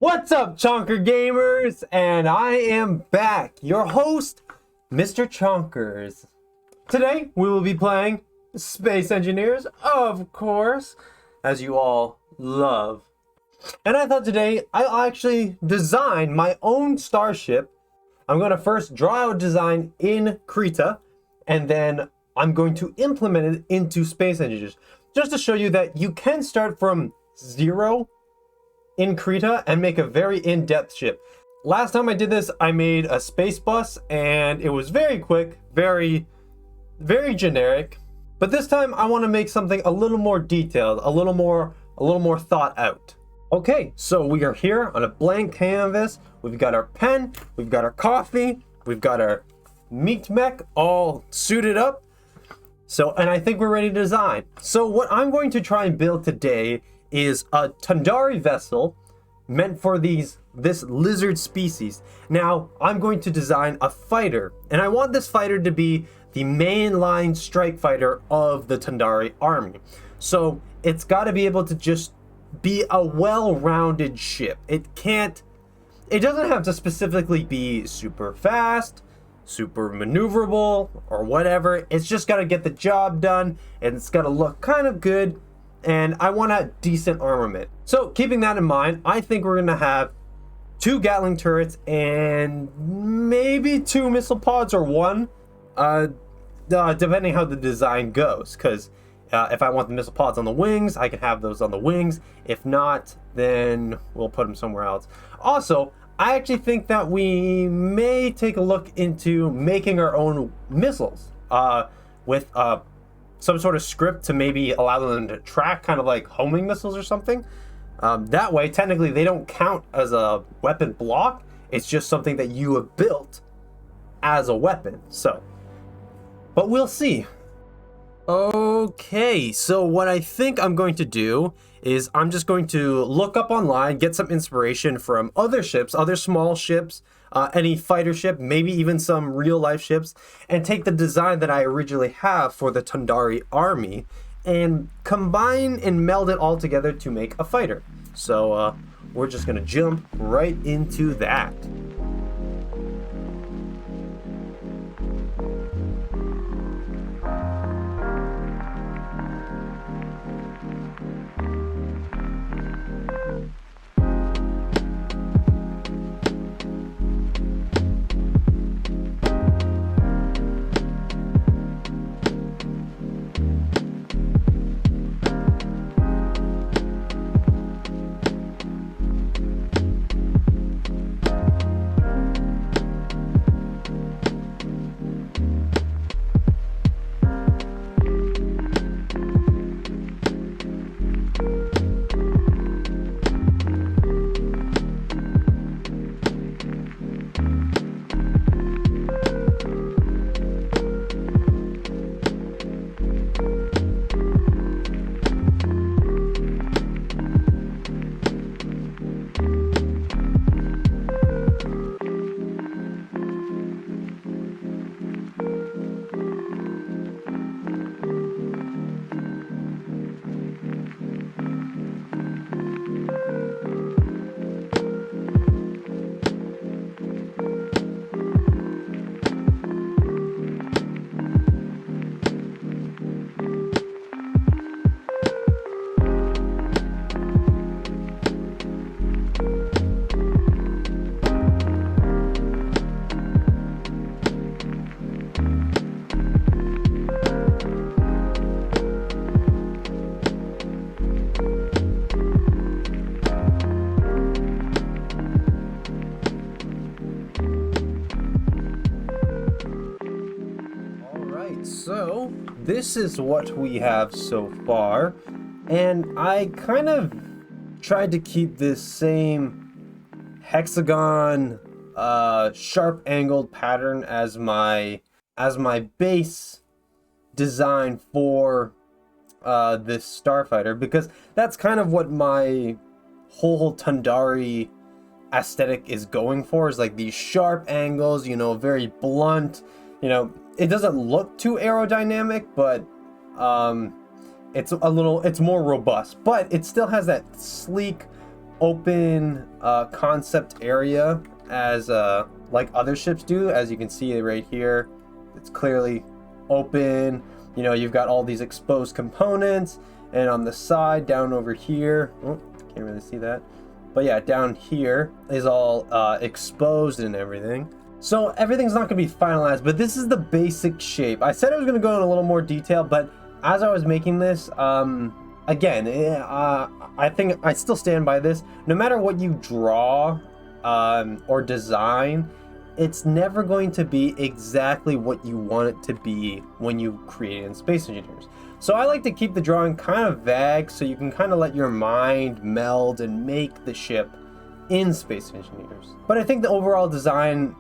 What's up, Chonker gamers? And I am back, your host, Mr. Chonkers. Today, we will be playing Space Engineers, of course, as you all love. And I thought today, I'll actually design my own starship. I'm going to first draw out design in Krita, and then I'm going to implement it into Space Engineers, just to show you that you can start from zero in Krita and make a very in-depth ship. Last time I did this, I made a space bus and it was very quick, very generic. But this time I want to make something a little more detailed, a little more thought out. Okay, so we are here on a blank canvas. We've got our pen, we've got our coffee, we've got our meat mech all suited up. And I think we're ready to design. So what I'm going to try and build today is a Tundari vessel meant for this lizard species. Now, I'm going to design a fighter, and I want this fighter to be the mainline strike fighter of the Tundari army. So it's got to be able to just be a well-rounded ship. It doesn't have to specifically be super fast, super maneuverable, or whatever. It's just got to get the job done, and it's got to look kind of good. And I want a decent armament. So keeping that in mind, I think we're gonna have 2 Gatling turrets and maybe 2 missile pods, or 1, depending how the design goes. Because if I want the missile pods on the wings, I can have those on the wings. If not, then we'll put them somewhere else. Also, I actually think that we may take a look into making our own missiles with some sort of script to maybe allow them to track, kind of like homing missiles or something. That way, technically, they don't count as a weapon block. It's just something that you have built as a weapon. But we'll see. Okay, so what I think I'm going to do is I'm just going to look up online, get some inspiration from other ships, other small ships, any fighter ship, maybe even some real life ships, and take the design that I originally have for the Tundari army and combine and meld it all together to make a fighter. So we're just gonna jump right into that. So this is what we have so far, and I kind of tried to keep this same hexagon sharp angled pattern as my base design for this starfighter, because that's kind of what my whole Tundari aesthetic is going for, is like these sharp angles, you know, very blunt, you know. It doesn't look too aerodynamic, but it's more robust, but it still has that sleek, open concept area as like other ships do. As you can see right here, it's clearly open. You know, you've got all these exposed components, and on the side down over here, oh, can't really see that, but yeah, down here is all exposed and everything. So everything's not going to be finalized, but this is the basic shape. I said I was going to go in a little more detail, but as I was making this, again, I think I still stand by this. No matter what you draw or design, it's never going to be exactly what you want it to be when you create it in Space Engineers. So I like to keep the drawing kind of vague so you can kind of let your mind meld and make the ship in Space Engineers. But I think the overall design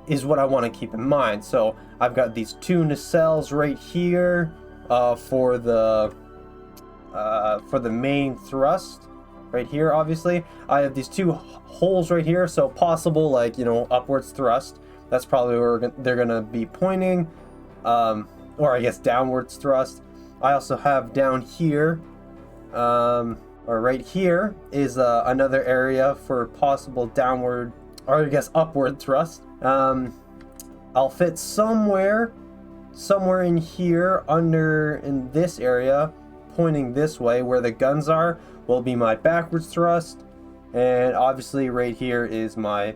is what I want to keep in mind. So I've got these two nacelles right here for the main thrust right here. Obviously I have these two holes right here, so possible, like, you know, upwards thrust. That's probably where they're gonna be pointing, or I guess downwards thrust. I also have down here, or right here is another area for possible downward, or I guess upward thrust. I'll fit somewhere in here in this area, pointing this way where the guns are, will be my backwards thrust, and obviously right here is my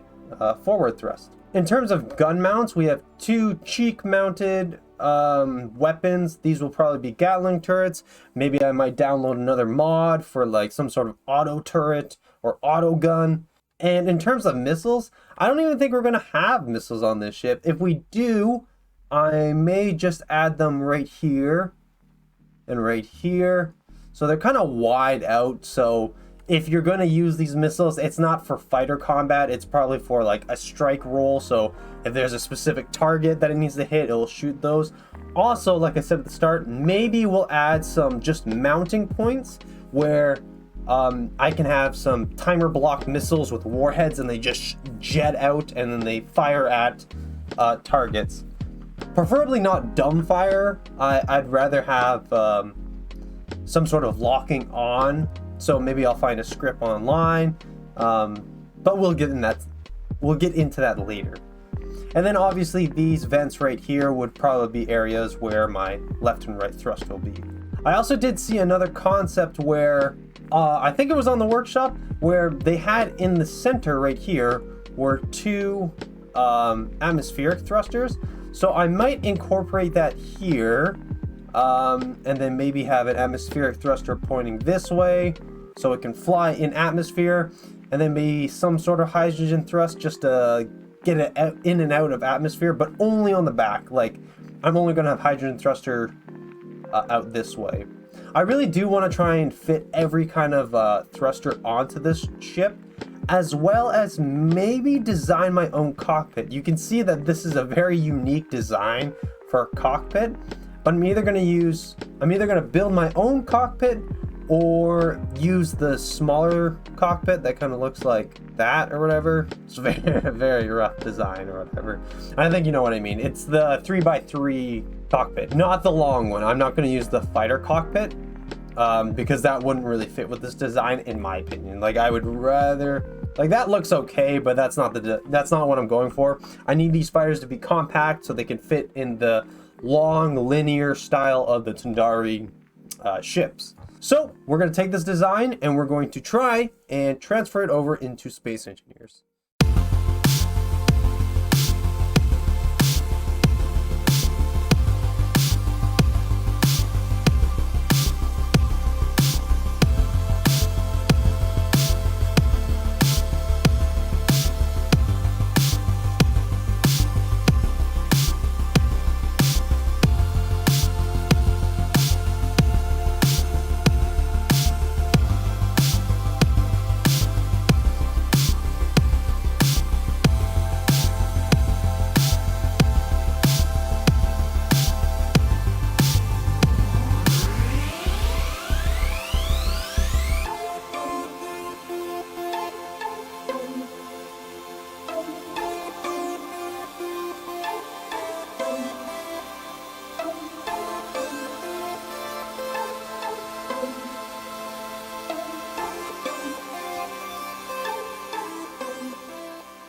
forward thrust. In terms of gun mounts, we have two cheek mounted weapons. These will probably be Gatling turrets. Maybe I might download another mod for like some sort of auto turret or auto gun. And in terms of missiles, I don't even think we're going to have missiles on this ship. If we do, I may just add them right here and right here. So they're kind of wide out. So if you're going to use these missiles, it's not for fighter combat. It's probably for like a strike roll. So if there's a specific target that it needs to hit, it'll shoot those. Also, like I said at the start, maybe we'll add some just mounting points where I can have some timer block missiles with warheads, and they just jet out and then they fire at targets. Preferably not dumbfire. I'd rather have some sort of locking on. So maybe I'll find a script online, but we'll get into that later. And then obviously these vents right here would probably be areas where my left and right thrust will be. I also did see another concept where I think it was on the workshop, where they had in the center right here were two atmospheric thrusters. So I might incorporate that here, and then maybe have an atmospheric thruster pointing this way so it can fly in atmosphere, and then maybe some sort of hydrogen thrust just to get it out, in and out of atmosphere, but only on the back. Like, I'm only gonna have hydrogen thruster out this way. I really do want to try and fit every kind of thruster onto this ship, as well as maybe design my own cockpit. You can see that this is a very unique design for a cockpit, but I'm either going to build my own cockpit or use the smaller cockpit that kind of looks like that or whatever. It's very, very rough design or whatever. I think you know what I mean. It's the 3x3 cockpit, not the long one. I'm not going to use the fighter cockpit because that wouldn't really fit with this design, in my opinion. Like, I would rather, like, that looks okay, but that's not what I'm going for. I need these fighters to be compact so they can fit in the long linear style of the Tundari ships. So we're going to take this design and we're going to try and transfer it over into Space Engineers.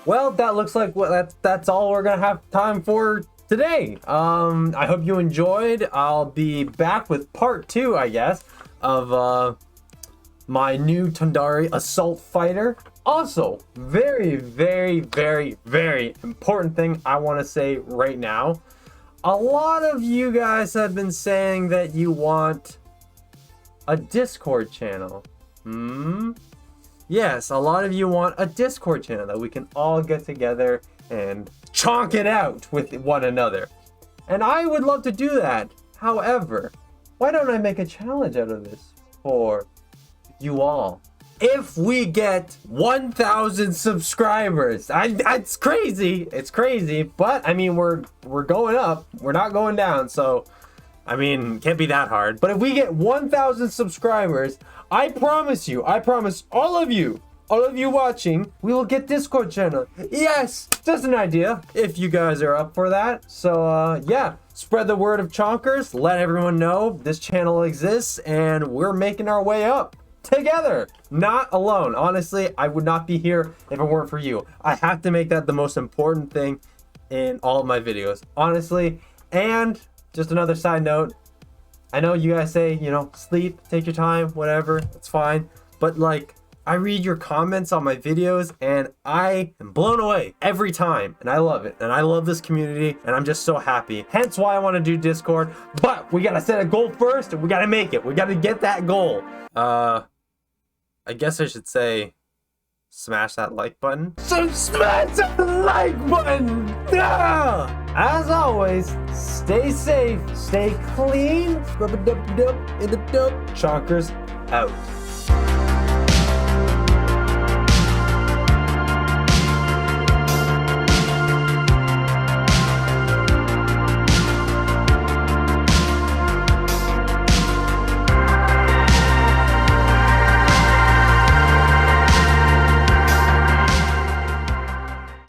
Well, that looks like that's all we're gonna have time for today. I hope you enjoyed. I'll be back with part 2, I guess, of my new Tundari assault fighter. Also, very, very, very, very important thing I want to say right now. A lot of you guys have been saying that you want a Discord channel. Yes, a lot of you want a Discord channel that we can all get together and chonk it out with one another. And I would love to do that. However, why don't I make a challenge out of this for you all? If we get 1,000 subscribers, it's crazy. It's crazy, but I mean, we're going up. We're not going down. So, I mean, can't be that hard. But if we get 1,000 subscribers, I promise you, I promise all of you watching, we will get Discord channel. Yes, just an idea if you guys are up for that. So, yeah, spread the word of Chonkers. Let everyone know this channel exists and we're making our way up together, not alone. Honestly, I would not be here if it weren't for you. I have to make that the most important thing in all of my videos, honestly. And just another side note, I know you guys say, you know, sleep, take your time, whatever, it's fine. But like, I read your comments on my videos and I am blown away every time. And I love it. And I love this community and I'm just so happy. Hence why I want to do Discord. But we got to set a goal first and we got to make it. We got to get that goal. I guess I should say, smash that like button. So smash that like button! Ah! As always, stay safe, stay clean. Rub-a-dub-dub in the dub. Chonkers out.